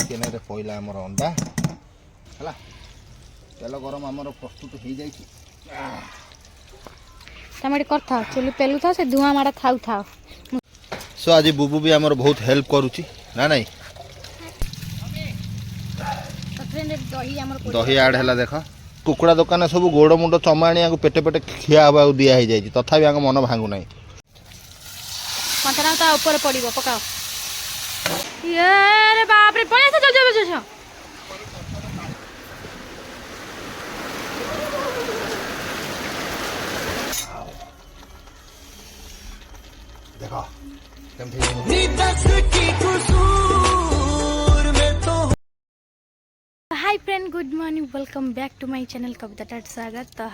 Chicken रे पइला हमर अंडा हला तेल गरम हमर प्रस्तुत हो जाई छी तमेडी कर था चुली पेलु था से धुआं मारा खाउ था। सो आज बुबू भी हमर बहुत हेल्प करूची ना नहीं दही आड हला देख कुकुड़ा दुकान सब गोड़ मुंड चमाणिया को पेटे पेटे खिया हवा दिया हो जाई तथापि आंग मन भांगु नाही मटरा ता ऊपर पड़िबो पकाओ ये रे बाप रे पळे से चल चल चल देखो hi friend good morning welcome back to my channel Kavita टाट सागर तो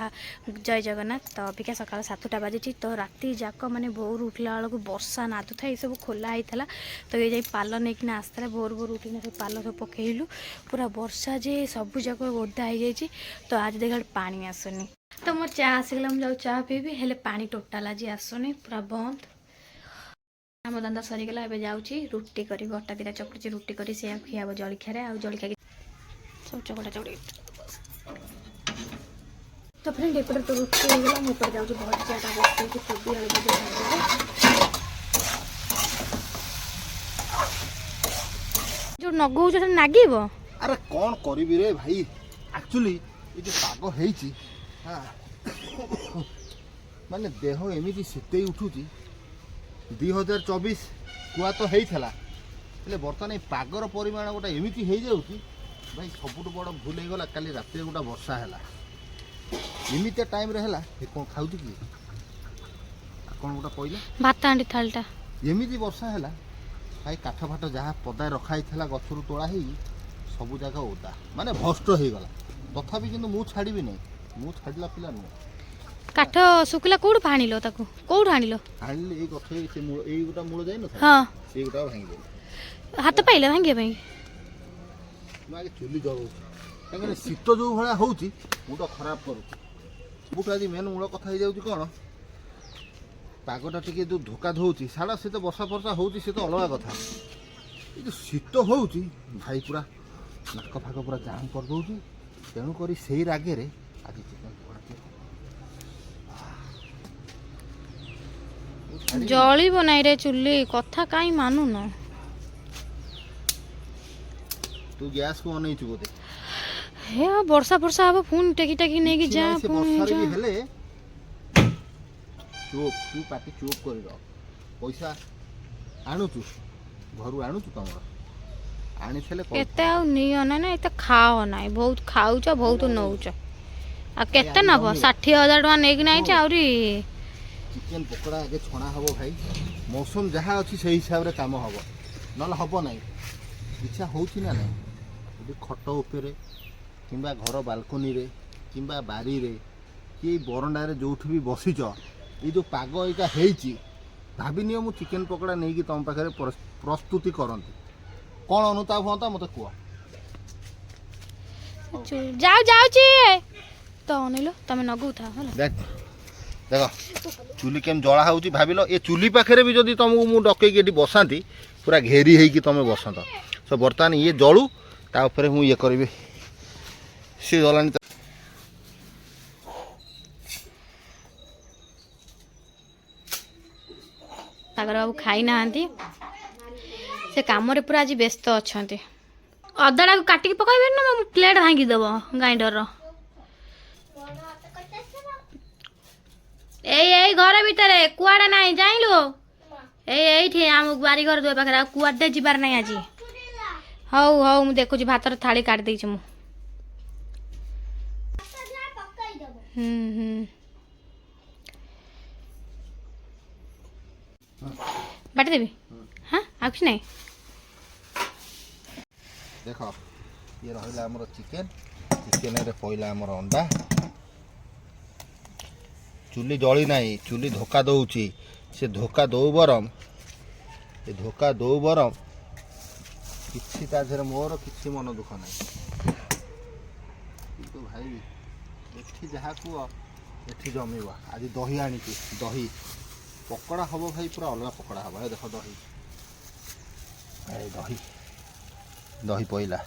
जय जगन्नाथ तो अबिका सकाल 7टा बाजी तो राति जाक माने भोर उठला बेलू वर्षा नादु था ये सब खोला होता तो ये पाल नहीं आसला भोर भोर उठिना सब पाल सब पकेलु पूरा वर्षा जे सब जाक ओदा हो जाए तो आज देखा पानी आसुनी तो मोर चाह आसिगला जाऊ चाह पीबी हेले पानी टोटाल आज आसुनी पूरा बंद आम धंदा सरीगला ए जाऊँगी रुटी करी अटा दिटा चकुची रुटी करी से खियाब जलखिया आ जलखिया सब चकटा चकड़ी तो फ्रेंड एपटे तो रुटी हो गला मुझे जाऊँ भजाटा बसई कोबी आलू भजा जो नगौ नागिब अरे कौन करी रे भाई एक्चुअली ये जो पाग होईची हां माने देह एमिति सिते उठुची 2024 कुआ तो होईथला हेले बर्तमान पागर परिमाण गोटा एमिति हो जाउची भाई सबुठ बड़ भूल हो गला काली रात गोटा वर्षा है एमती टाइम रे है कौन खाऊ कि कौन गोटा कहला भात हांडी थालटा एमती वर्षा है भाई काठ फाट जहाँ पदा रखाई गचर तोड़ा ही सब जगह ओदा माने भस्ट हो गला तथापि किंतु मु छाड़बी नहीं मु छाड़ला पिला नुह काठ सुखला कोड फाणिलो ताको कोड हाणिलो हाणिले ए गछ से ए गोटा मूल जाय न हां से गोटा भांगी दे हाथ पाइले भांगे भाई मागे चुली जळू काहे शीत जो भला होउची मुंड खराब करू बुट आज मेन मूल कथा हो जाउची कोन पागटा टिके जो धोका धोउची साला से तो वर्षा वर्षा होउची से तो अलगा कथा ए जो शीत होउची भाई पूरा नाक फाक पूरा जाम कर दउची तेणु करी सेही रागे रे आज चिकन जळी बनाई रे चुल्ली कथा काई मानु न तू गैस को नहीं छु बोते हे वर्षा वर्षा अब फोन टेकी टेकी नहीं कि जा फोन जा हेले चुप तू पाटी चुप कर दो पैसा आनु तू घरु आनु तू तमरा आनी छले केते आ नियो ना ना एते खाओ नाही बहुत खाउछ बहुत नउछ आ केते नबो 60000 टका नेकी नाही छ औरी चिकन पकोड़ा आगे छणा हबो भाई मौसम जहाँ अच्छी से हिसाब रे काम हबो नल हबो नाही इच्छा होउची ना नाही खट उपरे किंबा घर बालकनी रे किंबा बारी रे कि बरंडा रे जोठ भी बसिच ये जो पाग एटा हेची भाबिनियो मु चिकन पकोड़ा नहीं कि तुम पाखरे प्रस्तुति करंती कौन अनुताप होता मते कुआ जाऊ जाऊची तो अनिलो तमे नगु था होला देख देखो चुली केम जला होउची भाबिलो ए चुली पाखरे भी जदी तुमको मु डके के बसांती पूरा घेरी है कि तुम बसंत सो बर्तमान ये जलू ता ऊपर हूँ ये करी सी जलानी सागर बाबू खाई ना से काम रे पूरा आज व्यस्त अच्छा अदाटा को काटिकी पकाइबे ना प्लेट भांगी देव ग्राइंडर ए घर भितर कुआड़े ना जाइलु ये आम बारी घर दुआ पाखे कुआडे जीवार ना आज हौ हौ मु देखुची भातर थाली काट देछि मु बाटे देबी हां आकुछ नहीं देखो ये रहिला हमर चिकन चिकन रे पइला हमर अंडा चुली जली नाही चुली धोका दउची से धोका दो बरम ये धोका दो बरम किसी ताझर मोर किसी मन दुख ना तो भाई एठी जहा को एठी जमीवा आज दही आनी दही पकड़ा हम भाई पूरा अलग पकड़ा हम देखो दही दही दही पईला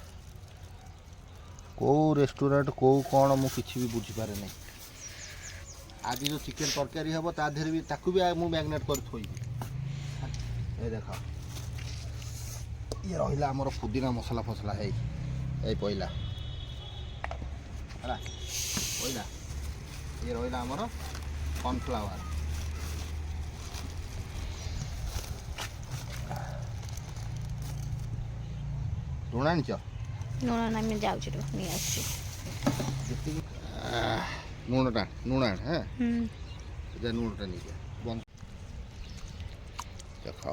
कौ रेस्टोरेंट कौ कौन मु किछि भी बुझी पारे नहीं आज जो चिकेन तरकारी हम ता देहरे भी ताकू भी मु मैग्नेट कर थोइबी ए देख ये रहिला हमर पुदीना मसला फसला है ए पईला हला पईला ये रहिला हमर कॉर्नफ्लावर लुण आनिच लुण ना मैं जाऊँ नहीं आसी लुणटा लुण आण हाँ लुणटा नहीं जा बंद देख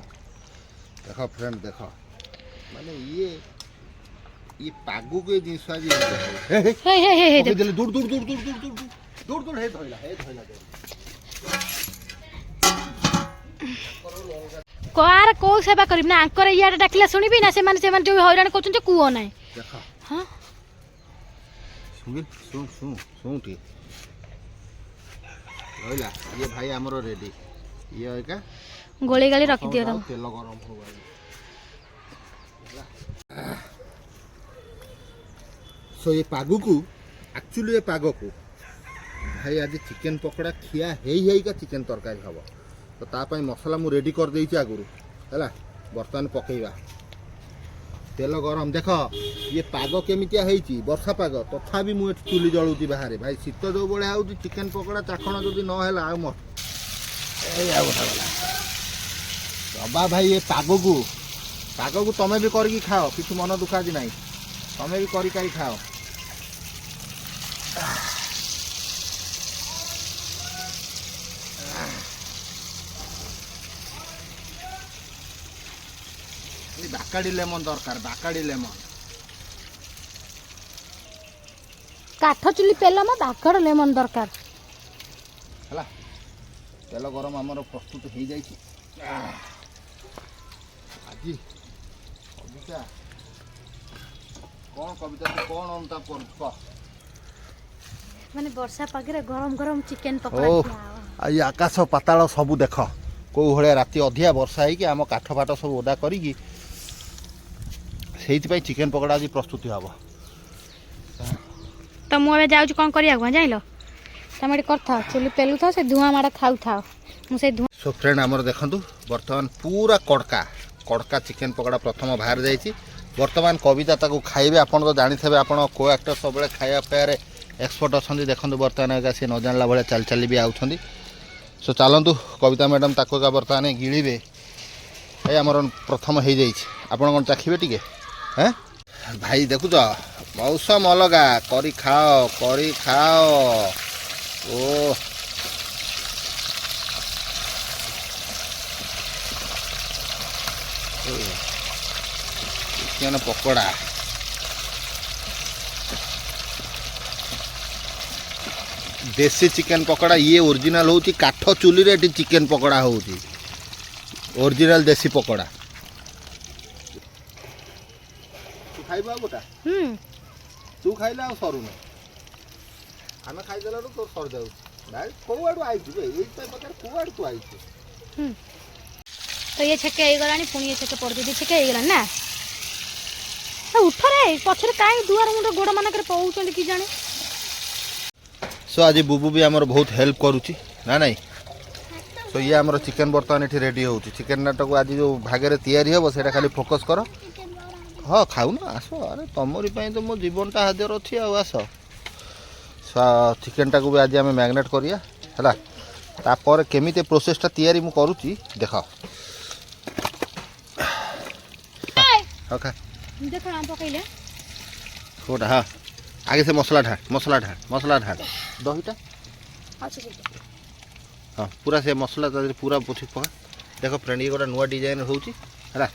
देख फ्रेंड देख माने ये पागु के जिनस आज दूर दूर दूर दूर दूर दूर दूर दूर दूर हे धइला कार को सेवा करिम ना आंकर इयाडे डाकिला सुनिबी ना से माने जो हैरान करछन कुओ नाही देखा हां सुन सुन सुन सुन ठीक रहिला ये भाई हमरो रेडी ये का गोली गाली रख दियो तुम तेल गरम हो सो ये पागु को एक्चुअली ये पागो को भाई आज चिकेन पकोड़ा खिया हेई का चिकेन तरकारी हबो तो ता पई मसला मु रेडी कर देइछि आगुरु हैला बर्तन पकेइबा तेल गरम देख ये पाग केमितिया हेइछि वर्षा पाग तथापि मु चुली जळुछि बाहर भाई शीत जो बळे आउछि चिकेन पकोड़ा चाखण जदि न हैला आ म ए आ उठाला बाबा भाई ये पाग को तमे भी करके खाओ किछु मन दुखा जी नहीं तमे भी करी काई खाओ बाकाड़ी लेमन दरकार बाकाड़ी लेमन काठ चुली पेला मा बाकड़ लेमन दरकार हला तेल गरम हमर प्रस्तुत हो जाई छी आजी कविता कौन अंता कर माने वर्षा पागरे गरम गरम चिकेन पकोड़ा खिया आई आकाश पाताल सब देख कौ भाया राति अधिया वर्षा है कि आम काठ फाट सब ओदा करी से चिकेन पकोड़ा आज प्रस्तुति हम तो मुझे जाऊँ कौन करिया जाइल तुम ये कर चुली पेलु था से धुआं माड़ा खाऊ था मुझे धुआं सो फ्रेंड आमर देखु बर्तमान पूरा कड़का कड़का चिकेन पकोड़ा प्रथम बाहर जाइए बर्तमान कविता ताको खाइबे आपन तो जानी थे आपन को एक्टर सब खाया पाया एक्सपर्ट अच्छा देखते बर्तमान सी न जानला भाया चाल चाली भी आउछंदी सो चलतु कविता मैडम ताको का बर्तमान गिड़े ये आमर प्रथम हो जाइए आपन कौन चाखिबे टिके हैं भाई देखु तो मौसम अलगा करी खाओ ओ चिकेन पकोड़ा देसी चिकेन पकोड़ा ये ओरिजिनल होची काठ चुली रे चिकेन पकोड़ा होची ओरिजिनल देसी पकोड़ा तू खाइबा गोटा तू खाइला सरुन आमे खाइदेला तो सर जाऊ भाई कोआडू आइछु बे एई पे पकर कोआडू तू आइछु तो ये छके हे गलानी पुणी ये छके पड़ दी छके हे गलानी ना उठ रे पछरे काई दुआर मुंड गोड़ मानकर पहुचंदी की जाने सो आज बुबू भी आमर बहुत हेल्प करुची ना नहीं सो ये आमर चिकेन बर्तमान ये रेडी होची चिकेन नाटक आज जो भागे तैयारी हम से खाली फोकस कर हाँ खाऊ ना आस अरे तुमरी तो मो जीवनटा हाजर अच्छी आस चिकेनटा को भी आज आम मैग्नेट करिया है तापर केमिते प्रोसेसटा तैयारी मु करुची देख हाँ खा देख आम पकइले छोटा हाँ आगे से मसला ढाल दहीटा हाँ पूरा से मसला पूरा पोछी पका देख फ्रेंड ये गोटा नुआ डिजाइन होची है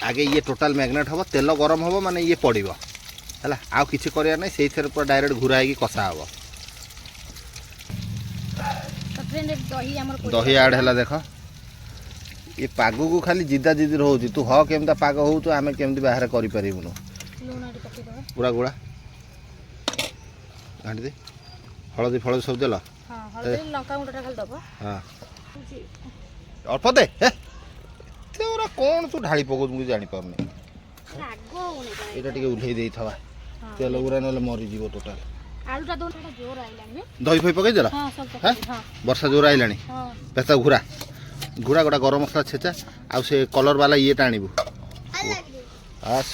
आगे ये टोटाल मैग्नेट हम तेल गरम हम माने ये पड़ो है आउ किसी कर ना से पूरा डायरेक्ट घुरा हो कषा हम दही आड है देख ये पाग को खाली जिदा जिदी रोच तू हाँ केमता पाग हो तो आम केमती बाहर करूँ पूरा गुड़ा घाटी दे हलदी फलदी सब देल हाँ अल्प दे कौन तू ढाई पकाऊ मुझे जापार ରାଗ ହଉନି କଣ ଏଇଟା ଟିକେ ଉଲ୍ହେଇ ଦେଇଥବା ତେଲ ଗୁରା ନହେଲେ ମରିଯିବ ଟୋଟାଲ। ଆଳୁଟା ଦୋନଟା ଜୋର ଆଇଲାନି। ଦହି ଫହି ପକେଇଦେଲ? ହଁ ସବୁ ହଁ ପକେଇ ହଁ ବର୍ଷା ଜୋର ଆଇଲାଣି। ହଁ ପେତା ଘୁରା ଘୁରା ଗୋଟା ଗରମ ମସଲା ଛେଚା ଆଉ ସେ କଲର ବାଲା ଇଏଟା ଆଣିବୁ। ଆସ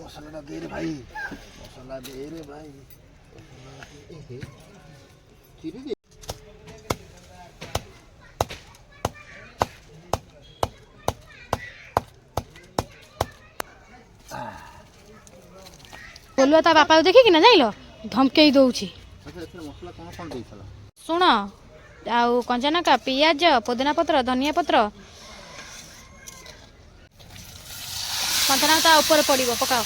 ମସଲାଟା ଦେ ରେ ଭାଇ, ମସଲା ଦେ ରେ ଭାଇ, ଚିରି ଦେ। ବୋଲୁଆ ତା ବାପାକୁ ଦେଖିକି ନା ଯାଇଲ ଧମକେଇ ଦଉଛି। ଏଥିରେ ମସଲା କ'ଣ କ'ଣ ଦେଇଥିଲା? ଶୁଣ ଆଉ କଞ୍ଚାଲଙ୍କା, ପିଆଜ, ପୋଦିନା ପତ୍ର, ଧନିଆ ପତ୍ର, କଞ୍ଚାଲଙ୍କା ତା ଉପରେ ପଡ଼ିବ ପକାଅ।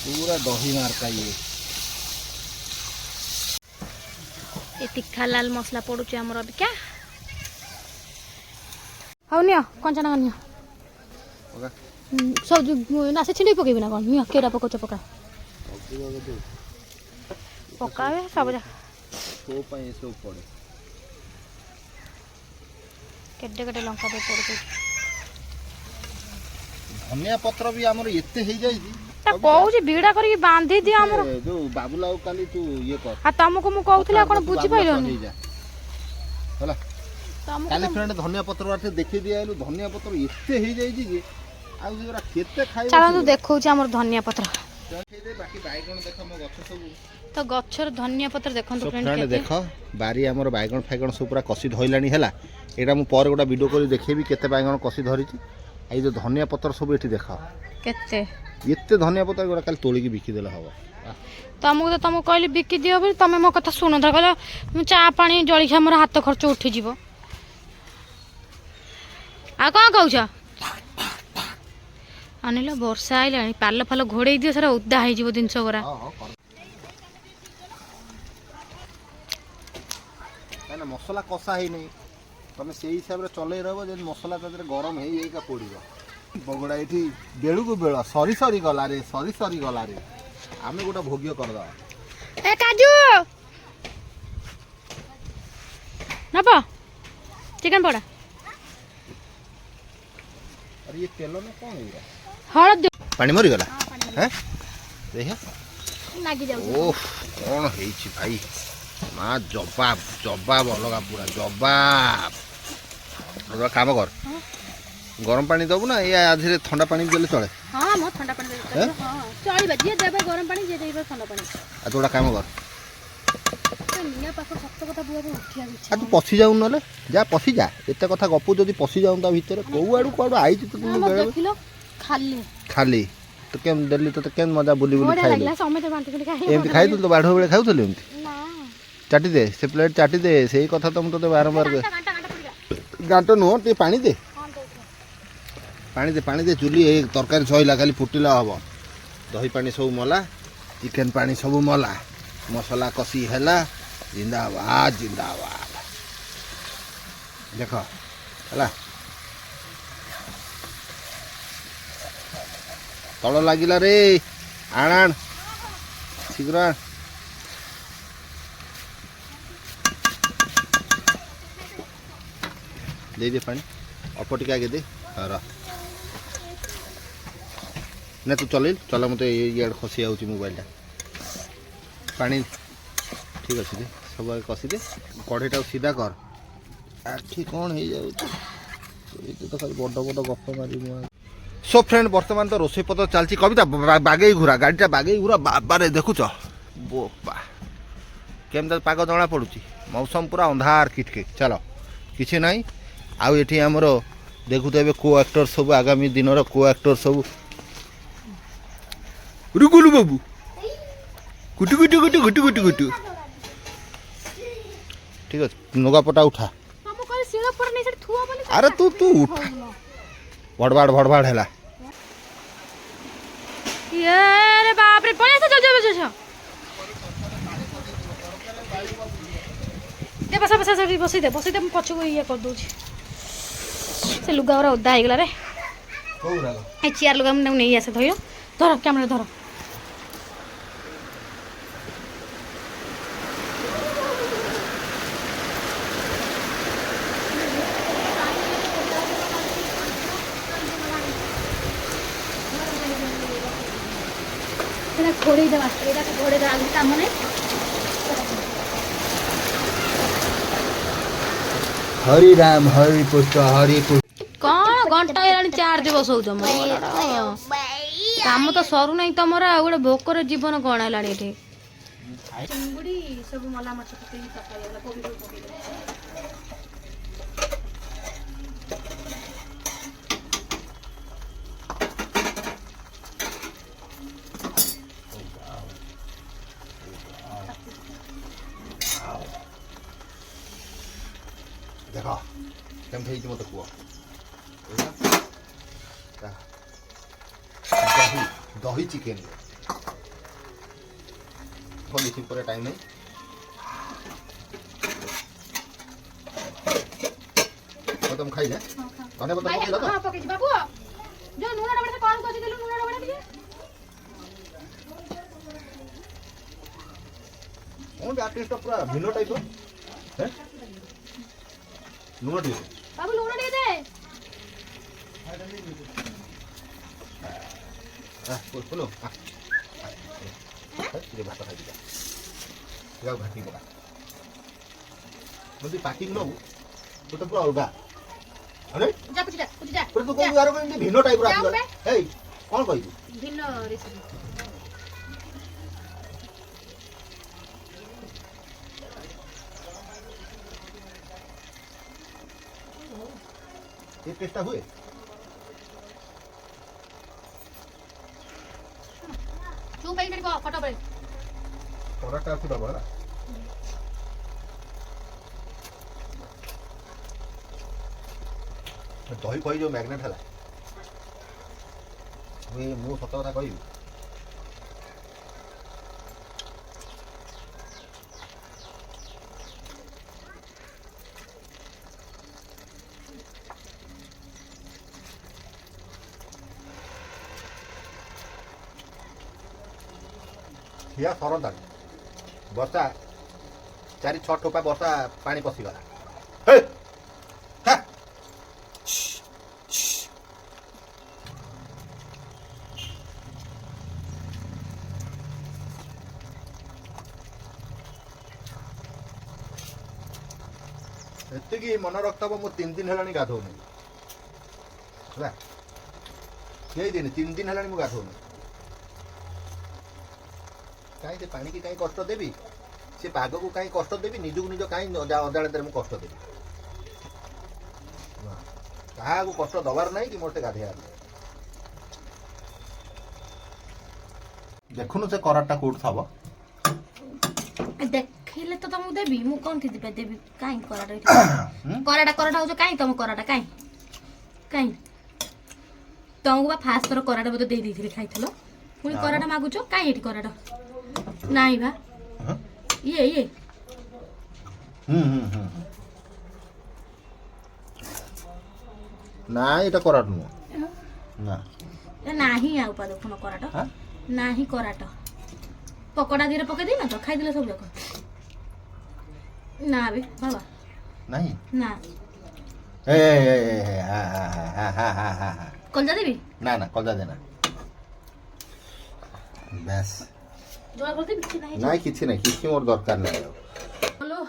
ପୁରା ଦହି ମାର୍କା ଇଏ। ଏ ତିଖା ଲାଲ ମସଲା ପଡୁଛି ଆମର ଅବିକା। ହଉ ନିଅ କଞ୍ଚାଲଙ୍କା ନିଅ। ସବୁ ନାସେ ଛିଣ୍ଡେଇ ପକେଇବି ନା କ'ଣ? ନିଅ କେଉଁଟା ପକାଉଛ ପକା। ପକାବେ ସବୁ ଯା କେତେ କେତେ ଲଙ୍କା ଦେଇ ପଡୁଛି। ଧନିଆ ପତ୍ର ବି ଆମର ଏତେ ହେଇଯାଇଛି। ତା କହୁଛି ଭିଡା କରିକି ବାନ୍ଧି ଦିଅ ଆମର। ଯୋଉ ବାବୁଲାଉ କାଲି ତୁ ଇଏ କର। ଆଉ ତମକୁ ମୁଁ କହୁଥିଲି ଆଉ କ'ଣ ବୁଝିପାରିଲନି? ହେଲା କାଲି ଫ୍ରେଣ୍ଡ ଧନିଆ ପତ୍ର ବାଟେ ଦେଖେଇ ଦିଆ ଆଇଲୁ। ଧନିଆ ପତ୍ର ଏତେ ହେଇଯାଇଛି ଯେ ଆଉ ସେଗୁରା କେତେ ଖାଇବ। ଚାଲନ୍ତୁ ଦେଖଉଛି ଆମର ଧନିଆ ପତ୍ର। ବାକି ବାଇଗଣ ଦେଖ ମୋ ଗଛ ସବୁ। ତ ଗଛର ଧନିଆ ପତ୍ର ଦେଖନ୍ତୁ ଫ୍ରେଣ୍ଡ କେତେ। ଦେଖ ବାରି ଆମର ବାଇଗଣ ଫାଇଗଣ ସବୁ ପୁରା କଷି ଧଇଲାଣି। ହେଲା ଏଇଟା ମୁଁ ପରେ ଗୋଟେ ଭିଡ଼ିଓ କରି ଦେଖେଇବି କେତେ ବାଇଗଣ କଷି ଧରିଛି। ଏଇ ଯୋଉ ଧନିଆ ପତ୍ର ସବୁ ଏଠି ଦେଖ କେତେ ଏତେ ଧନିଆ ପତ୍ର ଗୁଡ଼ା କାଲି ତୋଳିକି ବିକିଦେଲେ ହବ। ତମକୁ କହିଲି ବିକି ଦିଅ ବୋଲି ତମେ ମୋ କଥା ଶୁଣୁଥା। କହିଲ ମୁଁ ଚା ପାଣି ଜଳିଖିଆ ମୋର ହାତ ଖର୍ଚ୍ଚ ଉଠିଯିବ। ଆଉ କ'ଣ କହୁଛ? ଅନିଲ ବର୍ଷା ଆଇଲାଣି ପାଲ ଫାଲ ଘୋଡ଼େଇ ଦିଅ ସେଟା ଓଦା ହେଇଯିବ ଜିନିଷ ଗୁରା। କାହିଁକିନା ମସଲା କଷା ହେଇନି ତମେ ସେଇ ହିସାବରେ ଚଲେଇ ରହିବ ଯେମିତି ମସଲା ତା ଦେହରେ ଗରମ ହେଇକା ପଡ଼ିବ। ବଗୁଡ଼ା ଏଠି ବେଳକୁ ବେଳ ସରି ସରି ଗଲାରେ ସରି ସରି ଗଲାରେ ଆମେ ଗୋଟେ ଭୋଗ୍ୟ କରିଦେବା। ଏ କାଜୁ ନବ ଚିକେନ ପକୋଡା। ଆରେ ଇଏ ତେଲ ନା କ'ଣ ହେଇଗଲା? ହଳଦୀ ପାଣି ମରିଗଲା। ହ্যাঁ ଦେଖେ ଲାଗି ଯାଉଛି। ଓଃ କ'ଣ ହେଇଛି ଭାଇ ମା ଜବାବ ଜବାବ ଅଲଗା ପୁରା ଜବାବ। ଗୋଟେ କାମ କର ଗରମ ପାଣି ଦେବୁ ନା ଏଇ ଆଧିରେ ଥଣ୍ଡା ପାଣି ଦେଲେ ଚଳେ? ହଁ ମୋ ଥଣ୍ଡା ପାଣି ଚଳିବ। ଯିଏ ଦେବେ ଗରମ ପାଣି ଯିଏ ଦେବେ ଥଣ୍ଡା ପାଣି। ଆଉ ତୁ ଗୋଟେ କାମ କର ନିଆଁ ପାଖ ସତ କଥା ବୁଆକୁ ଉଠିବାକୁ ଇଚ୍ଛା। ଆଉ ତୁ ପଶି ଯାଉନୁ ନହେଲେ ଯା ପଶି ଯା। ଏତେ କଥା ଗପୁ ଯଦି ପଶି ଯାଉନ ତା ଭିତରେ କୋଉ ଆଡ଼ୁ କୁଆଡ଼ୁ ଆଇଛି ତୁ ବେଳେ ଦେଖିଲ ଖାଲି ଖାଲି ତୁ କେମିତି ଦେଲି ତୋତେ କେମିତି ମଜା ବୁଲି ବୁଲି ବଢିଆ ଖାଇଲି। ଲାଗିଲା ସମେତ ବାଣ୍ଟି ଖାଇ ଏମିତି ଖାଇଥିଲୁ ତ ବାଢ ବେଳେ ଖାଉଥିଲୁ ଏମିତି? ନା ଚାଟି ଦେ ସେ ପ୍ଲେଟ୍ ଚାଟି ଦେ। ସେଇ କଥା ତ ମୁଁ ତୋତେ ବାରମ୍ବାର ଗାଁଟ ନୁହଁ ଟିକେ ପାଣି ଦେ ପାଣି ଦେ ଚୁଲି ଏଇ ତରକାରୀ ସଇଲା ଖାଲି ଫୁଟିଲା ହବ। ଦହି ପାଣି ସବୁ ମଲା ଚିକେନ ପାଣି ସବୁ ମଲା ମସଲା କଷି ହେଲା। ଜିନ୍ଦାବାଦ ଜିନ୍ଦାବାଦ ଦେଖ ହେଲା ତଳ ଲାଗିଲା ରେ ଆଣ ଆଣ ଶୀଘ୍ର ଆଣ। ଦେଇଦେ ପାଣି ଅଳ୍ପ ଟିକେ ଆଗେ ଦେ। ର ନା ତୁ ଚଲା ମତେ ଇଆଡ଼େ ଖସି ଯାଉଛି ମୋବାଇଲଟା। ପାଣି ଠିକ୍ ଅଛି ଦେ ସବୁ ଆଗେ କଷି ଦେ। କଢ଼େଇଟାକୁ ସିଧା କର। ଆଖି କ'ଣ ହେଇଯାଉଛି ଏଇଠି ତ ଖାଲି ବଡ଼ ବଡ଼ ଗପ ମାରିବି। ସୋ ଫ୍ରେଣ୍ଡ ବର୍ତ୍ତମାନ ତ ରୋଷେଇ ପତ୍ର ଚାଲିଛି। କବିତା ବାଗେଇ ଘୁରା ଗାଡ଼ିଟା ବାଗେଇ ଘୁରା ବାବାରେ ଦେଖୁଛ ବୋପା କେମିତି ପାଗ ଜଣା ପଡ଼ୁଛି। ମୌସମ ପୁରା ଅନ୍ଧାର କିଟକିଟ। ଚାଲ କିଛି ନାହିଁ। ଆଉ ଏଠି ଆମର ଦେଖୁଥିବେ କୋ ଆକ୍ଟର ସବୁ ଆଗାମୀ ଦିନର କୋ ଆକ୍ଟର ସବୁ ରୁଗୁଲୁ ବାବୁ କୁଟୁ କୁଟୁ କୁଟୁ କୁଟୁ କୁଟୁ କୁଟୁ। ଠିକ ଅଛି ନଗାପଟା ଉଠା। ଆରେ ତୁ ତୁ ଉଠା ଭଡ଼ଭାଡ଼ ଭଡ଼ଭାଡ଼ ହେଲା। ବାପରେ ପଳେଇ ଆସ ଜଲ୍ଦି ବସ ଦେ ବସା ବସା ସେଠି ବସେଇ ଦେ ମୁଁ ପଛକୁ ଇଏ କରିଦଉଛି। ସେ ଲୁଗା ଗୁରା ଓଦା ହେଇଗଲା ରେ। କୋଉରା ଏ ଚେୟାର ଲଗା ମୁଁ ତାକୁ ନେଇ ଆସେ ଧର ଧର କ୍ୟାମେରା ଧର ଘୋड़े देवा घोड़े आगे काम नहीं हरि राम हरि पुष्प हरि पुष्प कौन घंटा हेलानी चार्ज बसौच काम तो सरू नहीं तुमर आ गोटे भोकर जीवन कौन है ये चिंगुड़ी सब मला मछ देखो केम थी मत कह दही दही चिकेन बेसी पूरा टाइम नहीं तो तुम खाई ले कने बता पकेला तो हां पके बाबू जो नूना डबडा कोन कोची देलु नूना डबडा दिए ओन आर्टिस्ट पूरा भिनो टाइप है नूना दिए बाबू नूना दे दे बोलो ये भात खाई दिया या घाटी पका मुझे पैकिंग नो तो पूरा अलगा अरे जा कुछ जा पर तू कोन यार को भिनो टाइप रा ए कोन कहि भिन्न रेसिपी ये टेस्टा हुए तू कहीं मेरे को फटा पड़े पराठा आसी बाबा दही कही जो मैग्नेट है मु सत कथा कह या सरंता वर्षा 4-6 ठोपा वर्षा पानी पशिगला एतिकी मन रखब मु 3 दिन हेलानी गाधोनी है 3 दिन हेलानी मु गाधोनी कहीं से पानी की कहीं कष्ट देवी से पाग को कहीं कष्ट देवी निजक निज कहीं अदालत में कष्ट देवी क्या कष्ट दबार ना कि मोटे गाधे देखुन से कराटा कोड थब देखिले तो तुमको देबी मु कोन थी देबी काई कराटा कराटा हो जो काई तुम कराटा काई काई तुमको बा फास्ट थर कराटा बतो दे दी खाइथलो पुनी कराटा मागुचो काई हेटी कराटा नहीं बा ये ना এটা कराट नु ना नाही आउ पा देखुन कराटा नाही कराटा पकोड़ा धीरे पके दी ना तो खाई दिले सब लोग ना बे बाबा नहीं ना ए हा कलजा देबी ना ना कलजा देना बस जोड़ा बोलते बिछि नाही नहीं किसी मोर दरकार नहीं हेलो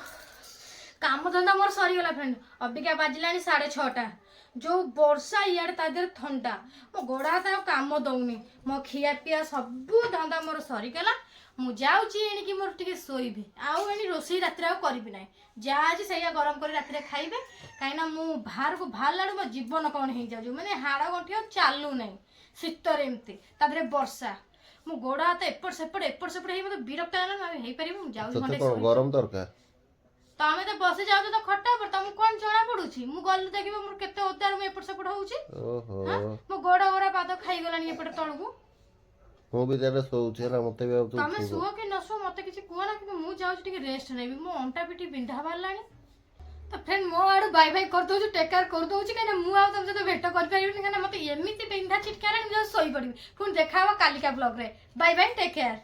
काम धंदा मोर सरी गला फ्रेंड अभी क्या बाजिलानी 6:30 जो वर्षा इयार तादेर ठंडा मो गोड़ा ता काम दउनी मो खिया पिया सब धंदा मोर सरी गला मु जाउची एनी कि मोर टिके सोइबे आउ एनी रोसई रात्रि आ करबी नाही जा आज सैया गरम कर रात्रि खाइबे काइना मु बाहर को बाहर लाडू मो जीवन कोन हे जाउ माने हाड़ा गंठियो चालू नाही शीतर एमती तादरे वर्षा मु गोड़ा हाथ एपट सेपट हे मते विरक्त आना हे परिबो मु जाउ घंटे गरम दरकार तमे तो बसे जाउ तो खट्टा पर तुम कोन जणा पडुची मु गल्ले देखिबो मोर केते ओतार मु एपट सेपट होउची ओहो मो गोड़ा गोरा पाद खाई गलानी एपट तळगु मो भी तेरे सोउछे ना मते भी अब तमे सुओ कि न सुओ मते किछि कुआ ना कि मु जाउ टिके रेस्ट नेबी मो अंटा पिटी बिंधा बालानी तो फ्रेंड मो आड़ बाय बाय कर दउछु टेक केयर कर दउछु काने मु आ तुम सहित भेट कर परिबिनी काने मते एमिति बिंधा छिटकारा सोई पड़िबी पुणी देखा कालिका ब्लॉग रे बाय बाय टेक केयर।